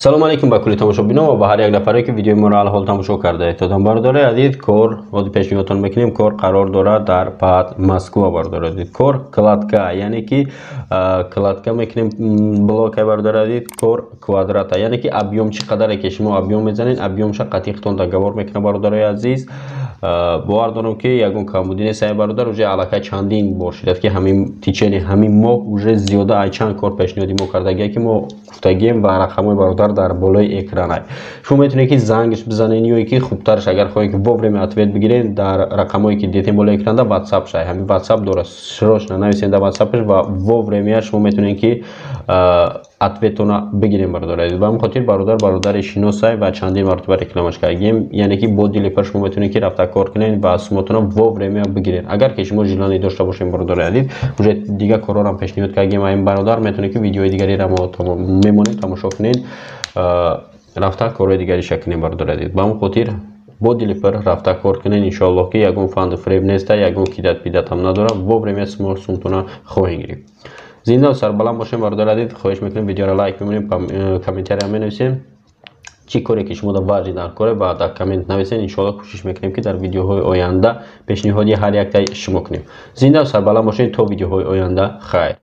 салом алейкум ба кулли тамошобинон ва ба ҳар як нафаре ки видеои моро алҳол тамошо кардаед. Додам бардори азиз, кор оди пешниҳодтон мекунем, кор қарор дорад дар ПАТ Москва бардори азиз. Кор кладка, яъне ки кладка мекунем блока бардори азиз, кор квадрата, яъне ки объем чӣ қадаре ки шумо объем мезанед, объемша қатиқтон дагавор мекуна бардори азиз. бовар дорам ки ягон камбуди нест ай бародар, уже аллакай чандин бошид ки ҳамин тичени ҳамин моҳ уже зиёда ай чанд кор пешниҳоди мо кардагия ки мо гуфтагием ва рақамои бародар дар болои экранай. шумо метавонед ки зангш бизанед ё ки хубтарш агар хоҳед ки вовремя ответ бигиред дар рақамое ки дидем болои экранда WhatsApp шай. ҳамин WhatsApp дорад, срочно нависед дар WhatsApp ва вовремя шумо метавонед ки ответона бигирем бародар. ба ҳамин хотир бародари шиносай ва чандин маротиба рекламаш кардем, яъне ки бо дили пар шумо метавонед ки рафта кор кунед ва сумматона вовремя бигиред. агар ки шумо жилонӣ дошта бошед бародари азиз, уже дигар корорам пешниҳод кардем ин бародар, метавонед ки видеои дигареро мемонед тамошо кунед, рафта корои дигари шакунед бародари азиз. ба ҳамин хотир бо дили пар рафта кор кунед, иншоаллоҳ ки ягон фанду фреб неста, ягон кидат пидат ҳам надорад, вовремя сумматона хоҳем гирифт. зинда ва сарбаланд бошем бародари азиз. хоҳиш мекунем видеоро лайк бимонем, комментария менависем чӣ коре ки шумо варзи дар коре ва дар коммент нависед. иншоаллоҳ кӯшиш мекунем ки дар видеоҳои оянда пешниҳоди ҳар яктаи шумо кунем. зинда ва сарбаланд бошед то видеоҳои оянда. хайр.